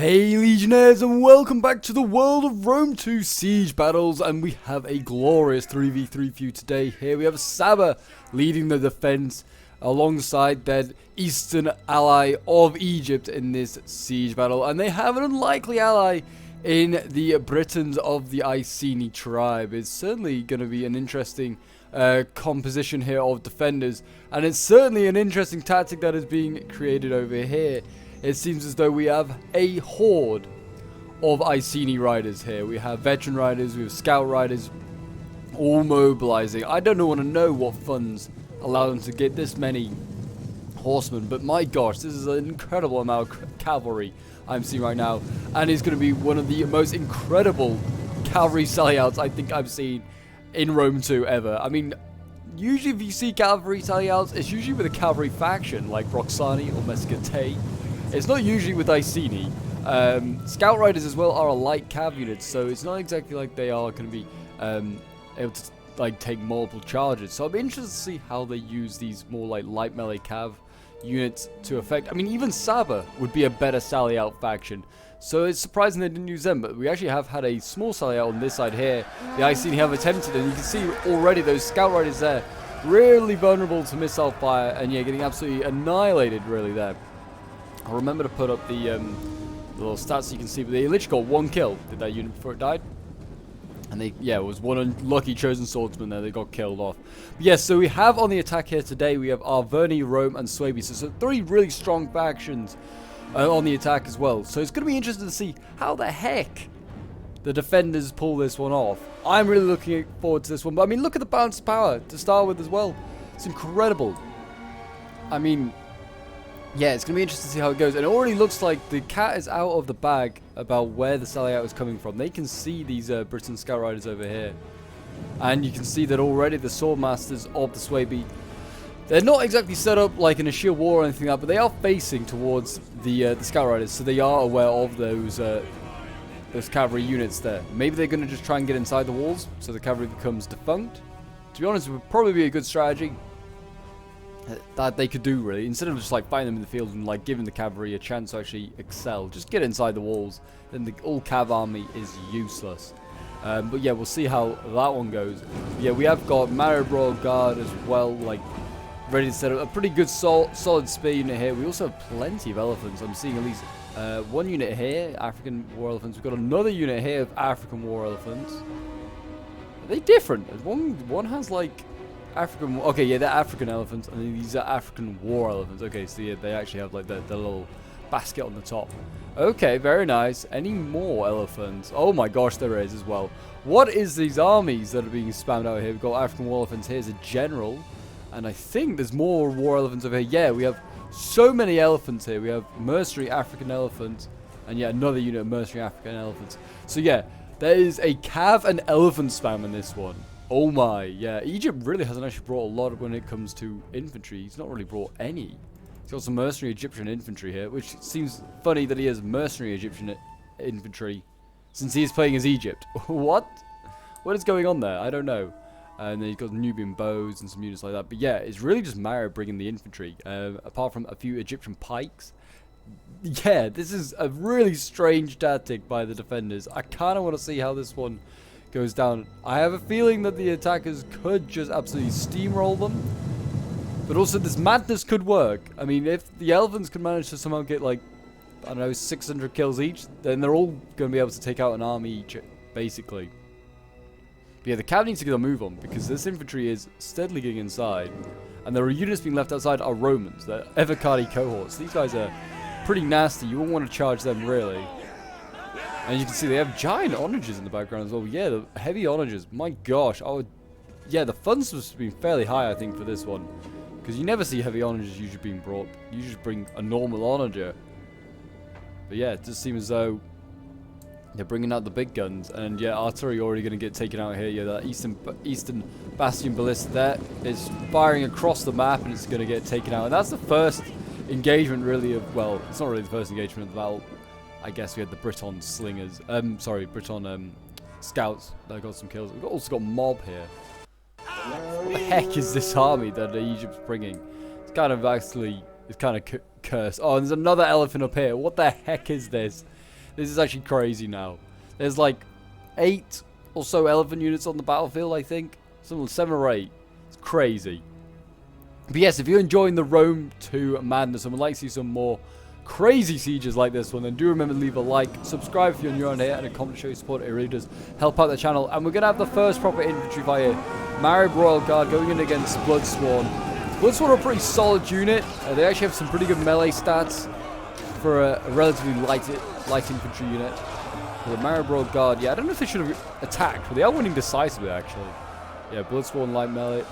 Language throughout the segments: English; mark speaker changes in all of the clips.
Speaker 1: Hey Legionnaires, and welcome back to the world of Rome 2 siege battles, and we have a glorious 3v3 for you today. Here we have Saba leading the defense alongside their eastern ally of Egypt in this siege battle, and they have an unlikely ally in the Britons of the Iceni tribe. It's certainly going to be an interesting composition here of defenders, and it's certainly an interesting tactic that is being created over here. It seems as though we have a horde of Iceni riders here. We have veteran riders, we have scout riders, all mobilizing. I don't want to know what funds allow them to get this many horsemen, but my gosh, this is an incredible amount of cavalry I'm seeing right now, and it's going to be one of the most incredible cavalry sellouts I think I've seen in Rome 2 ever. I mean, usually if you see cavalry sellouts, it's usually with a cavalry faction like Roxani or Mescate. It's not usually with Iceni. Scout riders as well are a light cav unit, so it's not exactly like they are going to be able to like take multiple charges. So I'm interested to see how they use these more like light melee cav units to affect. I mean, even Saba would be a better sally out faction, so it's surprising they didn't use them. But we actually have had a small sally out on this side here. The Iceni have attempted, and you can see already those scout riders there really vulnerable to missile fire, and yeah, getting absolutely annihilated really there. I'll remember to put up the little stats so you can see, but they literally got one kill, did that unit, before it died. And they, yeah, it was one unlucky chosen swordsman there, they got killed off. But yes, so we have on the attack here today, we have Arverni, Rome, and Suebi. So three really strong factions on the attack as well. So it's going to be interesting to see how the heck the defenders pull this one off. I'm really looking forward to this one. But I mean, look at the balance of power to start with as well. It's incredible. I mean, yeah, it's going to be interesting to see how it goes. And it already looks like the cat is out of the bag about where the sally out is coming from. They can see these Briton Scout Riders over here. And you can see that already the Sword Masters of the Suebi, they're not exactly set up like in a shield war or anything like that, but they are facing towards the Scout Riders. So they are aware of those cavalry units there. Maybe they're going to just try and get inside the walls so the cavalry becomes defunct. To be honest, it would probably be a good strategy that they could do, really, instead of just like fighting them in the field and like giving the cavalry a chance to actually excel. Just get inside the walls, then the all cav army is useless. But yeah, we'll see how that one goes. Yeah, we have got Maribor Guard as well, like ready to set up a pretty good solid spear unit here. We also have plenty of elephants. I'm seeing at least one unit here, African war elephants. We've got another unit here of African war elephants. Are they different? One has like African, okay, yeah, they're African elephants, and then these are African war elephants. Okay, so yeah, they actually have like the little basket on the top. Okay, very nice. Any more elephants? Oh my gosh, there is as well. What is these armies that are being spammed out here? We've got African war elephants. Here's a general, and I think there's more war elephants over here. Yeah, we have so many elephants here. We have mercenary African elephants, and yeah, another unit of mercenary African elephants. So yeah, there is a cav and elephant spam in this one. Oh my, yeah, Egypt really hasn't actually brought a lot when it comes to infantry. He's not really brought any. He's got some mercenary Egyptian infantry here, which seems funny that he has mercenary Egyptian infantry since he is playing as Egypt. What? What is going on there? I don't know. And then he's got Nubian bows and some units like that. But yeah, it's really just Mara bringing the infantry, apart from a few Egyptian pikes. Yeah, this is a really strange tactic by the defenders. I kind of want to see how this one goes down. I have a feeling that the attackers could just absolutely steamroll them, but also this madness could work. I mean, if the elephants can manage to somehow get like, I don't know, 600 kills each, then they're all going to be able to take out an army each, basically. But yeah, the cav needs to get a move on, because this infantry is steadily getting inside, and there are units being left outside are Romans. They're Evocati cohorts. These guys are pretty nasty. You won't want to charge them, really. And you can see they have giant onagers in the background as well. Yeah, the heavy onagers. My gosh. Yeah, the funds must have been fairly high, I think, for this one. Because you never see heavy onagers usually being brought. You just bring a normal onager. But yeah, it just seems as though they're bringing out the big guns. And yeah, artillery already going to get taken out here. Yeah, that eastern bastion ballista there is firing across the map, and it's going to get taken out. And that's the first engagement, really, of, well, it's not really the first engagement of the battle. I guess we had the Briton slingers. Sorry, Briton scouts that got some kills. We've also got mob here. What the heck is this army that Egypt's bringing? It's kind of actually, it's kind of cursed. Oh, and there's another elephant up here. What the heck is this? This is actually crazy now. There's like 8 or so elephant units on the battlefield, I think. Some 7 or 8. It's crazy. But yes, if you're enjoying the Rome 2 madness and would like to see some more crazy sieges like this one, then do remember to leave a like, subscribe if you're new on here, and a comment to show your support. It really does help out the channel. And we're going to have the first proper infantry fight here. Marib Royal Guard going in against Bloodsworn. Bloodsworn are a pretty solid unit. They actually have some pretty good melee stats for a relatively light infantry unit. The Marib Royal Guard, yeah, I don't know if they should have attacked, but they are winning decisively actually. Yeah, Bloodsworn light melee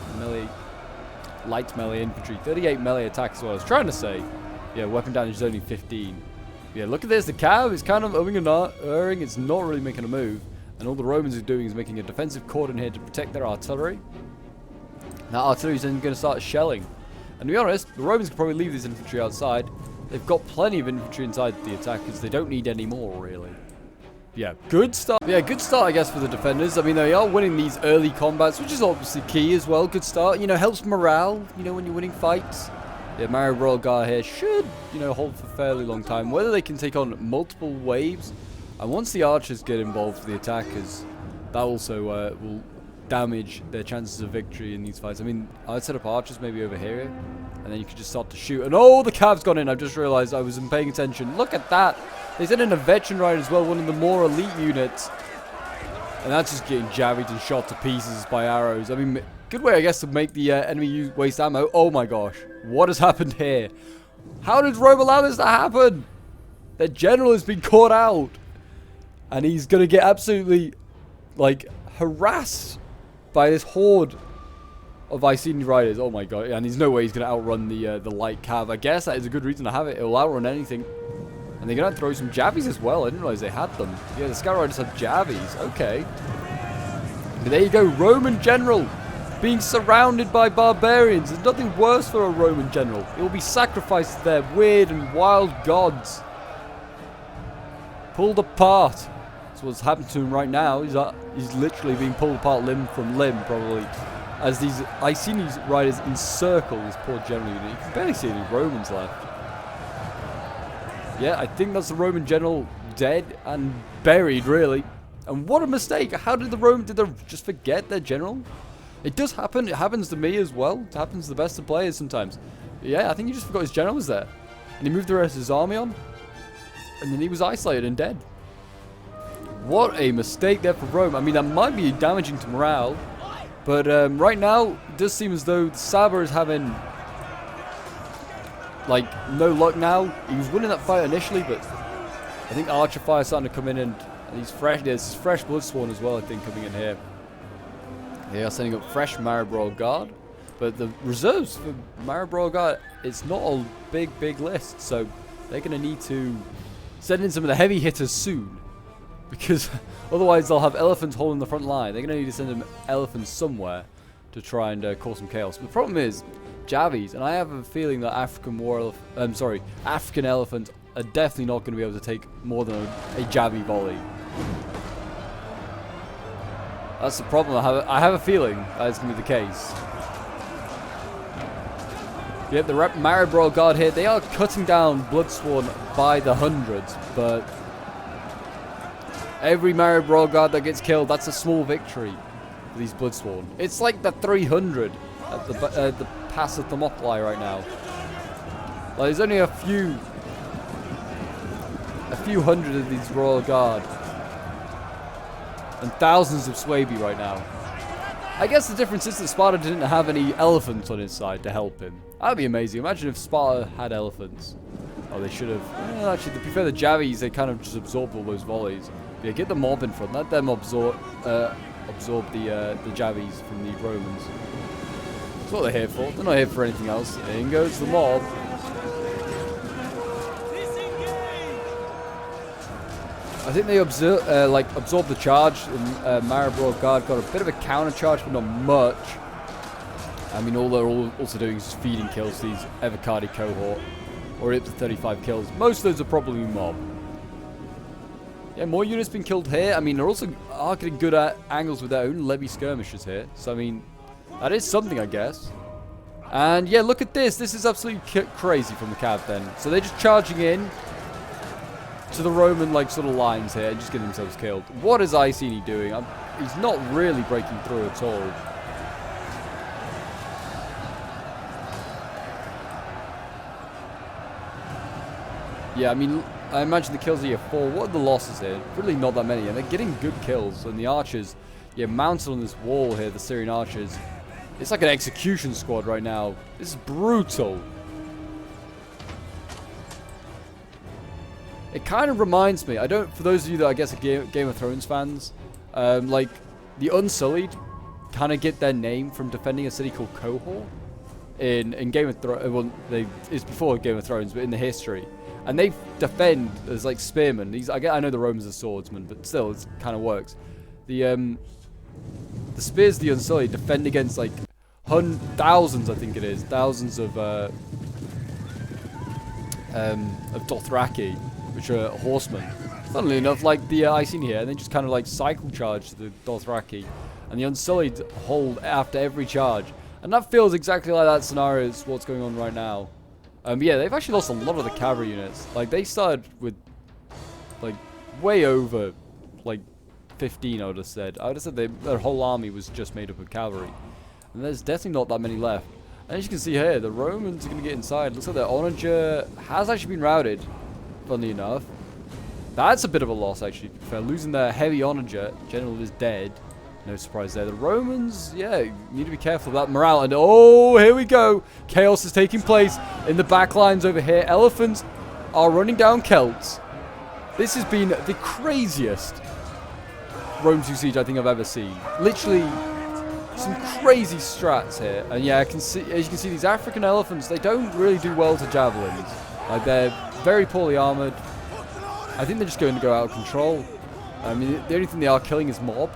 Speaker 1: infantry, 38 melee attack as well. I was trying to say, yeah, weapon damage is only 15. Yeah, look at this. The cav is kind of umming and erring. It's not really making a move. And all the Romans are doing is making a defensive cordon here to protect their artillery. That artillery is then going to start shelling. And to be honest, the Romans could probably leave this infantry outside. They've got plenty of infantry inside the attackers. They don't need any more, really. Yeah, good start. Yeah, good start, I guess, for the defenders. I mean, they are winning these early combats, which is obviously key as well. Good start. You know, helps morale, you know, when you're winning fights. Yeah, Marib Royal Guard here should, you know, hold for a fairly long time. Whether they can take on multiple waves, and once the archers get involved for the attackers, that also will damage their chances of victory in these fights. I mean, I'd set up archers maybe over here, and then you could just start to shoot. And oh, the cav's gone in. I've just realized I wasn't paying attention. Look at that. They sent in a veteran rider as well, one of the more elite units. And that's just getting jabbed and shot to pieces by arrows. I mean, good way, I guess, to make the enemy waste ammo. Oh my gosh. What has happened here? How did Rome allow this to happen? Their general has been caught out. And he's going to get absolutely, like, harassed by this horde of Iceni riders. Oh my god. And there's no way he's going to outrun the light cav. I guess that is a good reason to have it. It will outrun anything. And they're going to throw some jabbies as well. I didn't realize they had them. Yeah, the scout riders have jabbies. Okay. But there you go. Roman general being surrounded by barbarians. There's nothing worse for a Roman general. It will be sacrificed to their weird and wild gods. Pulled apart. That's what's happened to him right now. He's literally being pulled apart limb from limb, probably. As these Iceni riders encircle this poor general unit. You can barely see any Romans left. Yeah, I think that's the Roman general dead and buried, really. And what a mistake. How did did they just forget their general? It does happen. It happens to me as well. It happens to the best of players sometimes. But yeah, I think he just forgot his general was there. And he moved the rest of his army on. And then he was isolated and dead. What a mistake there for Rome. I mean, that might be damaging to morale. But right now, it does seem as though Saba is having, like, no luck now. He was winning that fight initially, but I think Archer Fire is starting to come in, and he's fresh. There's fresh Bloodsworn as well, I think, coming in here. They are sending up fresh Marib Royal Guard, but the reserves for Marib Royal Guard, it's not a big list, so they're going to need to send in some of the heavy hitters soon, because otherwise they'll have elephants holding the front line. They're going to need to send them elephants somewhere to try and cause some chaos. But the problem is Javis, and I have a feeling that African elephants are definitely not going to be able to take more than a Javi volley. That's the problem. I have a feeling that is going to be the case. Yep, the Marib Royal Guard here, they are cutting down Bloodsworn by the hundreds, but every Marib Royal Guard that gets killed, that's a small victory for these Bloodsworn. It's like the 300 at the Pass of Thermopylae right now. Like, there's only a few hundred of these Royal Guard and thousands of Swaby right now. I guess the difference is that Sparta didn't have any elephants on his side to help him. That'd be amazing. Imagine if Sparta had elephants. Oh, they should have. Well, actually, to be fair, the Javis, they kind of just absorbed all those volleys. But yeah, get the mob in front. Let them absorb the Javis from the Romans. That's what they're here for. They're not here for anything else. In goes the mob. I think they absorbed the charge, and Marib Royal Guard got a bit of a counter charge, but not much. I mean, all they're also doing is just feeding kills to these Evocati cohort, or up to 35 kills. Most of those are probably mob. Yeah, more units been killed here. I mean, they're also getting good at angles with their own levy skirmishers here. So I mean, that is something, I guess. And yeah, look at this. This is absolutely crazy from the Cav then. So they're just charging in. to the Roman like sort of lines here and just get themselves killed. What is Iceni doing? He's not really breaking through at all. Yeah, I mean, I imagine the kills are here 4. What are the losses here? Really not that many, and they're getting good kills. And the archers, yeah, mounted on this wall here, the Syrian archers. It's like an execution squad right now. This is brutal. It kind of reminds me, for those of you that I guess are Game of Thrones fans, like, the Unsullied kind of get their name from defending a city called Cohor in Game of Thrones. Well, it's before Game of Thrones, but in the history. And they defend as like spearmen. I know the Romans are swordsmen, but still, it kind of works. The spears of the Unsullied defend against like thousands, I think it is, thousands of Dothraki, which are horsemen. Funnily enough, like the Iceni here, and they just kind of like cycle charge the Dothraki, and the Unsullied hold after every charge. And that feels exactly like that scenario is what's going on right now. Yeah, they've actually lost a lot of the cavalry units. Like, they started with, like, way over, like, 15, I would have said. I would have said their whole army was just made up of cavalry. And there's definitely not that many left. And as you can see here, the Romans are going to get inside. Looks like their onager has actually been routed, funnily enough. That's a bit of a loss, actually. For losing their heavy onager, general is dead. No surprise there. The Romans, yeah, you need to be careful of that morale. And oh, here we go. Chaos is taking place in the back lines over here. Elephants are running down Celts. This has been the craziest Rome 2 siege I think I've ever seen. Literally some crazy strats here. And yeah, as you can see, these African elephants, they don't really do well to javelins. Like, they're very poorly armored. I think they're just going to go out of control. I mean, the only thing they are killing is mob.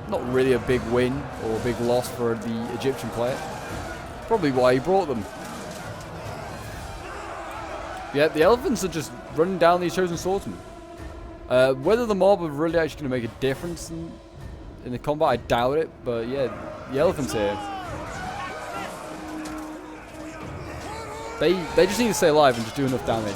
Speaker 1: Not really a big win or a big loss for the Egyptian player. Probably why he brought them. Yeah, the elephants are just running down these chosen swordsmen. Whether the mob are really actually going to make a difference in the combat, I doubt it. But yeah, the elephants here. They just need to stay alive and just do enough damage.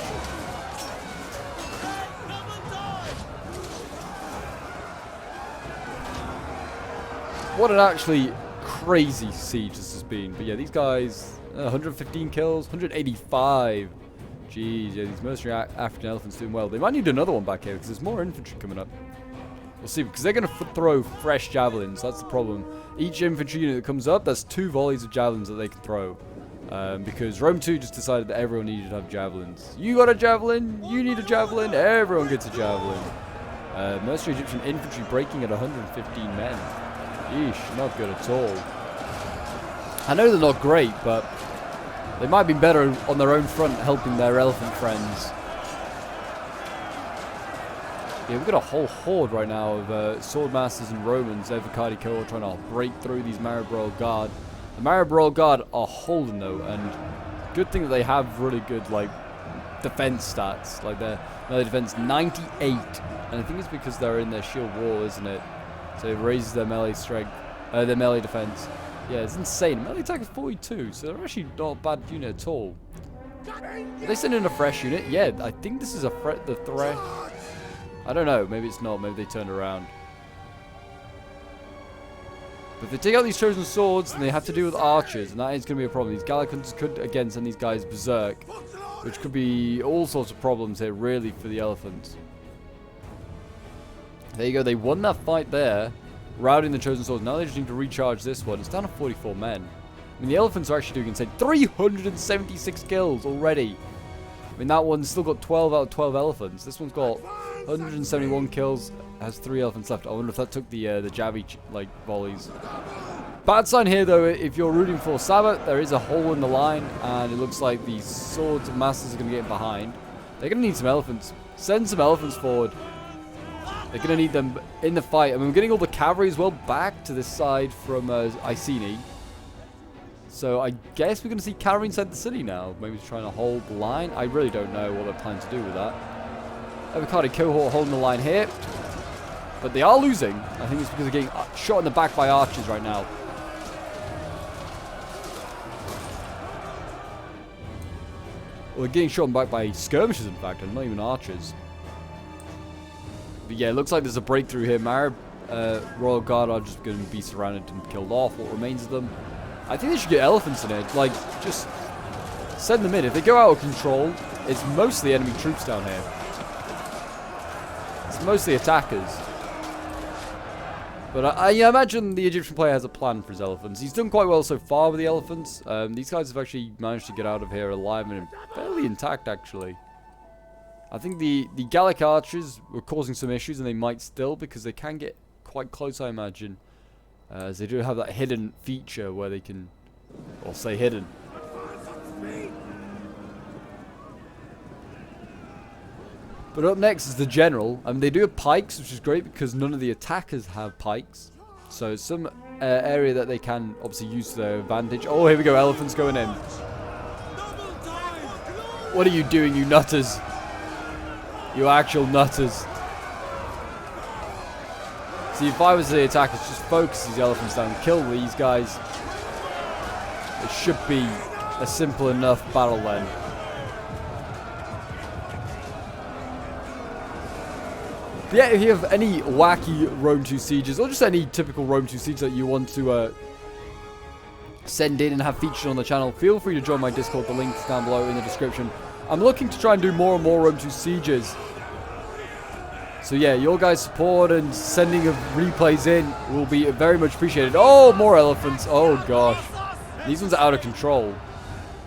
Speaker 1: What an actually crazy siege this has been. But yeah, these guys, 115 kills, 185. Jeez, yeah, these mercenary African elephants doing well. They might need another one back here because there's more infantry coming up. We'll see, because they're going to throw fresh javelins. That's the problem. Each infantry unit that comes up, there's 2 volleys of javelins that they can throw. Because Rome 2 just decided that everyone needed to have javelins. You got a javelin, you need a javelin, everyone gets a javelin. Mercenary Egyptian infantry breaking at 115 men. Yeesh, not good at all. I know they're not great, but they might be better on their own front helping their elephant friends. Yeah, we've got a whole horde right now of swordmasters and Romans, Evocati Cohort, trying to break through these Maribroil Guard. The Maribroil Guard are holding though, and good thing that they have really good like defense stats. Like their melee defense 98, and I think it's because they're in their shield wall, isn't it? So it raises their melee strength, their melee defense. Yeah, it's insane. Melee attack is 42, so they're actually not a bad unit at all. Did they send in a fresh unit? Yeah, I think this is the threat. I don't know. Maybe it's not. Maybe they turned around. But if they take out these chosen swords, then they have to deal with archers, and that is going to be a problem. These Gallic could again send these guys berserk, which could be all sorts of problems here, really, for the elephants. There you go, they won that fight there, routing the chosen swords. Now they just need to recharge this one. It's down to 44 men. I mean, the elephants are actually doing insane. 376 kills already. I mean, that one's still got 12 out of 12 elephants. This one's got 171 kills, has 3 elephants left. I wonder if that took the Javi, like, volleys. Bad sign here, though, if you're rooting for Saba, there is a hole in the line, and it looks like the swords of masters are going to get behind. They're going to need some elephants. Send some elephants forward. They're going to need them in the fight. I mean, we're getting all the cavalry as well back to this side from Iceni. So I guess we're going to see cavalry inside the city now. Maybe trying to hold the line. I really don't know what they're planning to do with that. Evocati Cohort holding the line here. But they are losing. I think it's because they're getting shot in the back by archers right now. Well, they're getting shot in the back by skirmishers, in fact, and not even archers. But yeah, it looks like there's a breakthrough here. Marab Royal Guard are just going to be surrounded and killed off. What remains of them? I think they should get elephants in it. Like, just send them in. If they go out of control, it's mostly enemy troops down here. It's mostly attackers. But I imagine the Egyptian player has a plan for his elephants. He's done quite well so far with the elephants. These guys have actually managed to get out of here alive and fairly intact, actually. I think the Gallic archers were causing some issues, and they might still, because they can get quite close, I imagine. As they do have that hidden feature where they can, or say hidden. But up next is the general. I mean, they do have pikes, which is great because none of the attackers have pikes. So it's some area that they can obviously use to their advantage. Oh, here we go. Elephants going in. What are you doing, you nutters? You actual nutters. See, if I was the attackers, just focus these elephants down. Kill these guys. It should be a simple enough battle then. But yeah, if you have any wacky Rome 2 sieges, or just any typical Rome 2 siege that you want to send in and have featured on the channel, feel free to join my Discord. The link is down below in the description. I'm looking to try and do more and more Rome 2 sieges. So yeah, your guys' support and sending of replays in will be very much appreciated. Oh, more elephants. Oh gosh. These ones are out of control.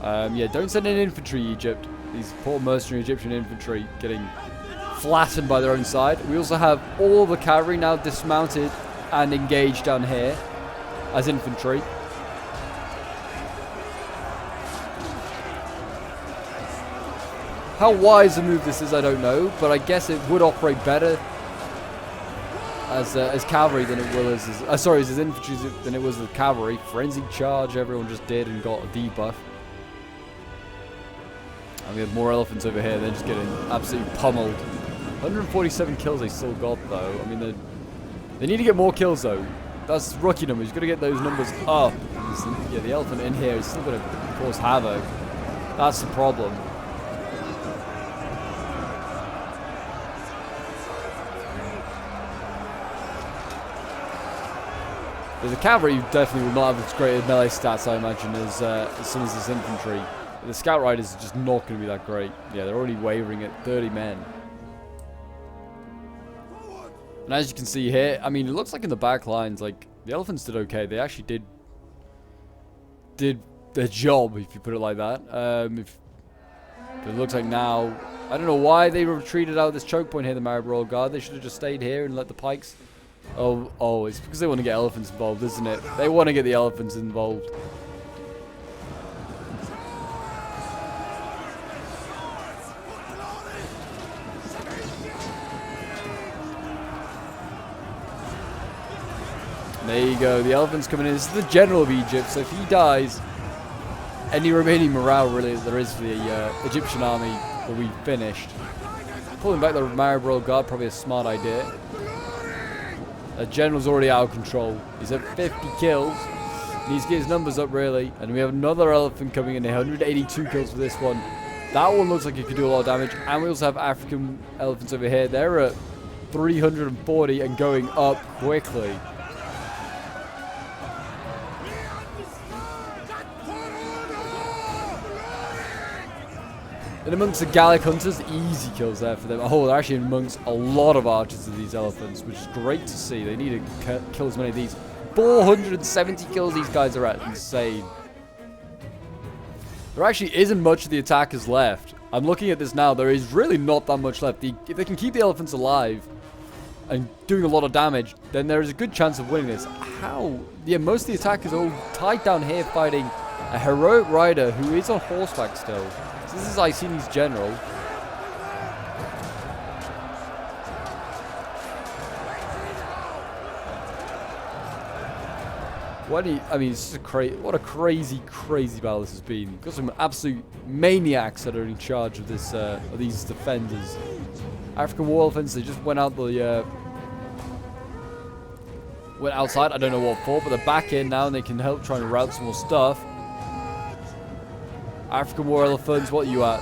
Speaker 1: Yeah, don't send in infantry, Egypt. These poor mercenary Egyptian infantry getting flattened by their own side. We also have all the cavalry now dismounted and engaged down here as infantry. How wise a move this is, I don't know, but I guess it would operate better as cavalry than it will as infantry than it was with cavalry. Frenzied charge, everyone just did and got a debuff. And we have more elephants over here. They're just getting absolutely pummeled. 147 kills they still got, though. I mean, they need to get more kills, though. That's rookie numbers. You've got to get those numbers up. Yeah, the elephant in here is still going to cause havoc. That's the problem. But the cavalry definitely will not have as great melee stats, I imagine, as some of this infantry. The scout riders are just not going to be that great. Yeah, they're already wavering at 30 men. And as you can see here, I mean, it looks like in the back lines, like, the elephants did okay. They actually did their job, if you put it like that. It looks like now, I don't know why they retreated out of this choke point here, the Marab Royal Guard. They should have just stayed here and let the pikes. Oh, it's because they want to get elephants involved, isn't it? They want to get the elephants involved. There you go, the elephant's coming in. This is the general of Egypt, so if he dies, any remaining morale really there is for the Egyptian army will be finished. Pulling back the Marab Royal Guard, probably a smart idea. The general's already out of control. He's at 50 kills. He needs to get his numbers up, really. And we have another elephant coming in here. 182 kills for this one. That one looks like it could do a lot of damage. And we also have African elephants over here. They're at 340 and going up quickly. And amongst the Gallic hunters, easy kills there for them. Oh, they're actually amongst a lot of archers of these elephants, which is great to see. They need to kill as many of these. 470 kills these guys are at. Insane. There actually isn't much of the attackers left. I'm looking at this now. There is really not that much left. If they can keep the elephants alive and doing a lot of damage, then there is a good chance of winning this. How? Yeah, most of the attackers are all tied down here fighting a heroic rider who is on horseback still. So this is Iceni's general. I mean, it's just what a crazy battle this has been. You've got some absolute maniacs that are in charge of this, of these defenders. African war elephants, they just went out went outside. I don't know what for, but they're back in now and they can help try and route some more stuff. African war elephants, what are you at?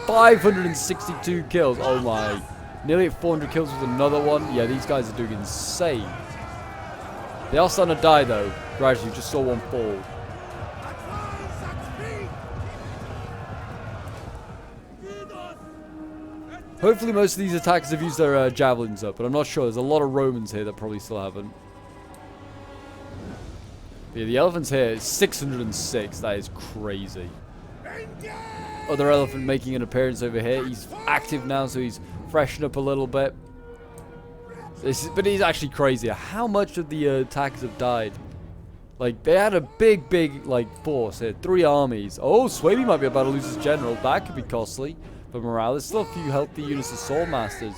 Speaker 1: 562 kills. Oh my. Nearly at 400 kills with another one. Yeah, these guys are doing insane. They are starting to die, though. Gradually, just saw one fall. Hopefully most of these attackers have used their javelins up, but I'm not sure. There's a lot of Romans here that probably still haven't. But yeah, the elephants here is 606. That is crazy. Other elephant making an appearance over here. He's active now, so he's freshened up a little bit. But he's actually crazy. How much of the attackers have died? Like, they had a big, like, force here. 3 armies. Oh, Swaby might be about to lose his general. That could be costly for morale. There's still a few healthy units of Sword Masters.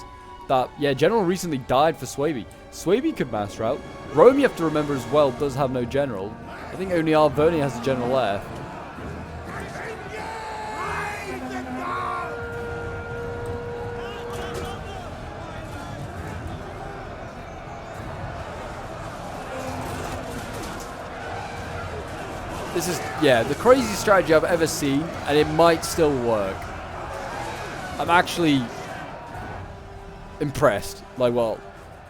Speaker 1: That, yeah, general recently died for Swaby. Swaby could master out. Rome, you have to remember as well, does have no general. I think only Arverni has a general left. This is, yeah, the craziest strategy I've ever seen, and it might still work. I'm actually impressed. Like, well,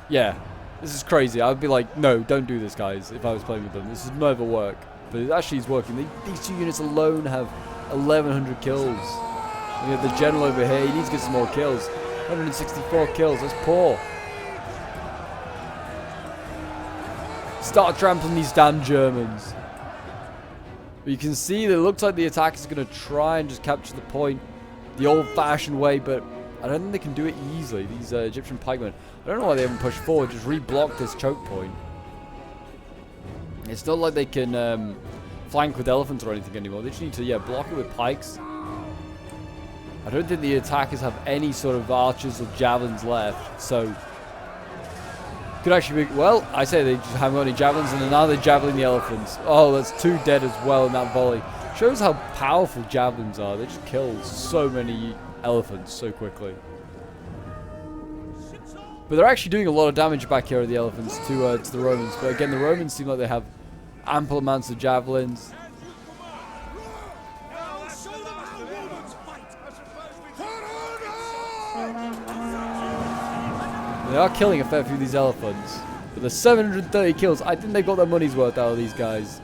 Speaker 1: yeah, this is crazy. I'd be like, no, don't do this, guys, if I was playing with them. This would never work. But it actually is working. These 2 units alone have 1,100 kills. We have the general over here. He needs to get some more kills. 164 kills. That's poor. Start trampling these damn Germans. But you can see that it looks like the attack is going to try and just capture the point the old-fashioned way, but I don't think they can do it easily. These Egyptian pikemen, I don't know why they haven't pushed forward, just re-blocked this choke point. It's not like they can flank with elephants or anything anymore. They just need to, yeah, block it with pikes. I don't think the attackers have any sort of archers or javelins left, so could actually be, well, I say they just haven't got any javelins, and now they're javelin the elephants. Oh, that's 2 dead as well in that volley. Shows how powerful javelins are. They just kill so many elephants so quickly. But they're actually doing a lot of damage back here, the elephants, to the Romans. But again, the Romans seem like they have ample amounts of javelins. They are killing a fair few of these elephants. But the 730 kills, I think they've got their money's worth out of these guys.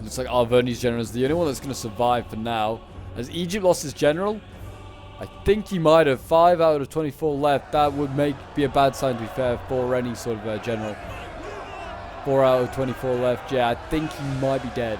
Speaker 1: Looks like Arverni's general is the only one that's going to survive for now. Has Egypt lost his general? I think he might have. 5 out of 24 left. That would be a bad sign, to be fair, for any sort of general. 4 out of 24 left. Yeah, I think he might be dead.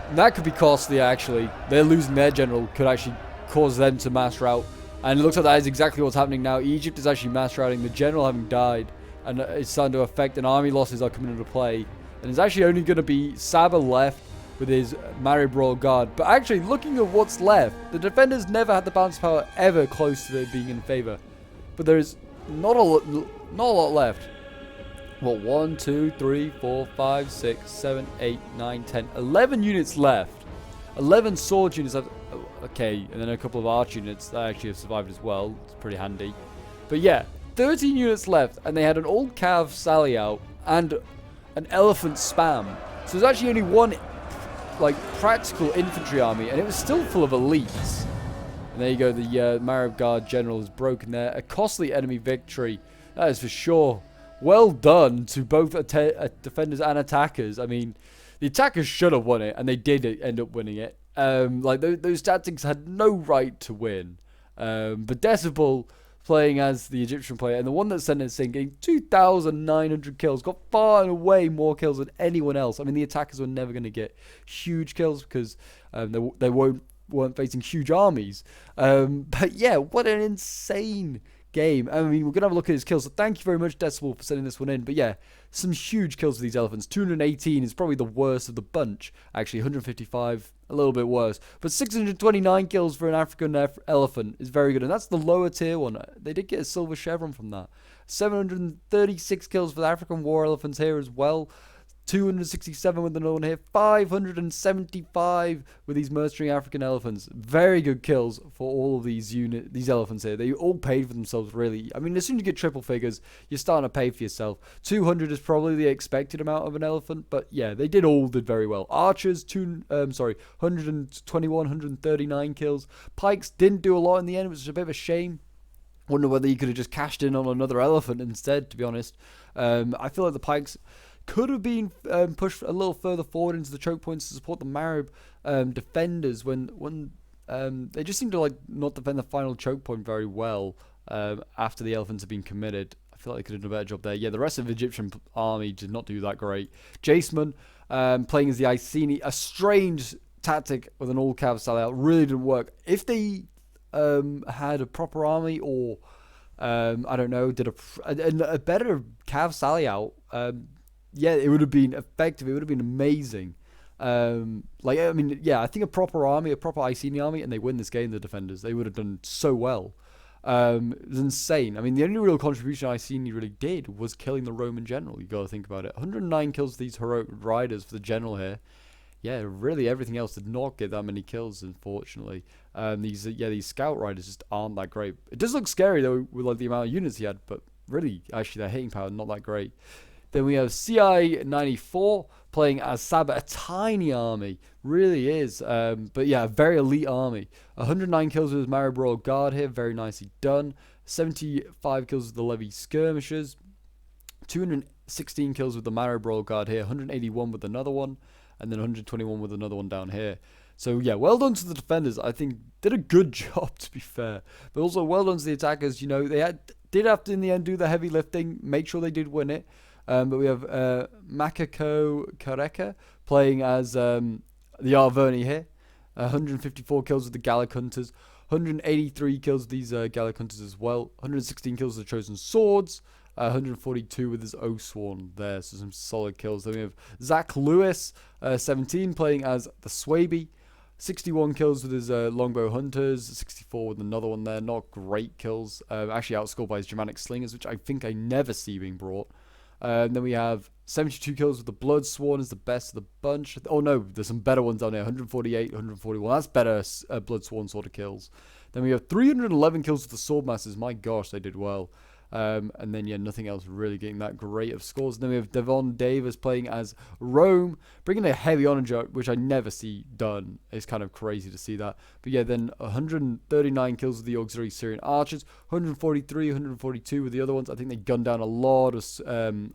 Speaker 1: And that could be costly, actually. They're losing their general. Could actually cause them to mass rout. And it looks like that is exactly what's happening now. Egypt is actually mass routing. The general having died. And it's starting to affect, and army losses are coming into play. And it's actually only going to be Saba left with his Marib Royal Guard. But actually, looking at what's left, the defenders never had the balance power ever close to it being in favor. But there's not a lot left. What, 1, 2, 3, 4, 5, 6, 7, 8, 9, 10, 11 units left. 11 sword units. Okay, and then a couple of arch units that actually have survived as well. It's pretty handy. But yeah, 13 units left, and they had an old cav sally out and an elephant spam. So there's actually only one, like, practical infantry army, and it was still full of elites. And there you go, the Marib Guard general is broken there. A costly enemy victory, that is for sure. Well done to both defenders and attackers. I mean, the attackers should have won it, and they did end up winning it. Like, those tactics had no right to win. But Decibel, playing as the Egyptian player, and the one that sent us in, getting 2,900 kills, got far and away more kills than anyone else. I mean, the attackers were never going to get huge kills because they weren't facing huge armies. But yeah, what an insane game. I mean, we're going to have a look at his kills. So thank you very much, Decibel, for sending this one in. But yeah, some huge kills for these elephants. 218 is probably the worst of the bunch. Actually, 155, a little bit worse. But 629 kills for an African elephant is very good. And that's the lower tier one. They did get a silver chevron from that. 736 kills for the African war elephants here as well. 267 with another one here. 575 with these mercenary African elephants. Very good kills for all of these elephants here. They all paid for themselves, really. I mean, as soon as you get triple figures, you're starting to pay for yourself. 200 is probably the expected amount of an elephant, but yeah, they did very well. Archers, 121, 139 kills. Pikes didn't do a lot in the end, which is a bit of a shame. Wonder whether you could have just cashed in on another elephant instead, to be honest. I feel like the pikes could have been pushed a little further forward into the choke points to support the Marib defenders when they just seem to like not defend the final choke point very well after the elephants have been committed. I feel like they could have done a better job there. Yeah, the rest of the Egyptian army did not do that great. Jaceman playing as the Iceni, a strange tactic with an all-cav sally out, really didn't work. If they had a proper army or I don't know, did a better cav sally out, yeah, it would have been effective. It would have been amazing. I mean, yeah, I think a proper army, a proper Iceni army, and they win this game, the defenders, they would have done so well. It was insane. I mean, the only real contribution Iceni really did was killing the Roman general. You got to think about it. 109 kills for these heroic riders for the general here. Yeah, really everything else did not get that many kills, unfortunately. These scout riders just aren't that great. It does look scary though with like the amount of units he had, but really, actually, their hitting power not that great. Then we have CI-94 playing as Saba, a tiny army, really is. But yeah, a very elite army. 109 kills with his Marib Royal Guard here, very nicely done. 75 kills with the Levy Skirmishers. 216 kills with the Marib Royal Guard here, 181 with another one, and then 121 with another one down here. So yeah, well done to the defenders. I think did a good job, to be fair. But also well done to the attackers. You know, they did have to in the end do the heavy lifting, make sure they did win it. But we have Makako Kareka playing as the Arverni here. 154 kills with the Gallic Hunters. 183 kills with these Gallic Hunters as well. 116 kills with the Chosen Swords. 142 with his Oathsworn there. So some solid kills. Then we have Zach Lewis, 17, playing as the Swaby. 61 kills with his Longbow Hunters. 64 with another one there. Not great kills. Actually outscored by his Germanic Slingers, which I think I never see being brought. Then we have 72 kills with the Bloodsworn is the best of the bunch. Oh no, there's some better ones down there. 148, 141. That's better Bloodsworn sort of kills. Then we have 311 kills with the Swordmasters. My gosh, they did well. And then, yeah, nothing else really getting that great of scores. And then we have Devon Davis playing as Rome, bringing a heavy onager, which I never see done. It's kind of crazy to see that. But yeah, then 139 kills with the Auxiliary Syrian Archers, 143, 142 with the other ones. I think they gunned down a lot of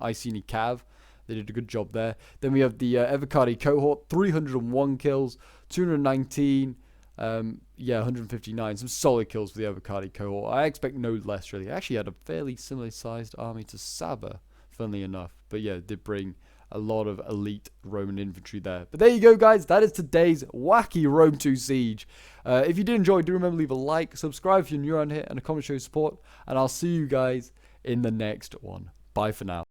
Speaker 1: Iceni Cav. They did a good job there. Then we have the Evocati Cohort, 301 kills, 219. 159. Some solid kills for the Evocati Cohort. I expect no less, really. I actually had a fairly similar sized army to Saba, funnily enough. But yeah, it did bring a lot of elite Roman infantry there. But there you go, guys. That is today's wacky Rome 2 siege. If you did enjoy, do remember to leave a like, subscribe if you're new around here, and a comment show your support. And I'll see you guys in the next one. Bye for now.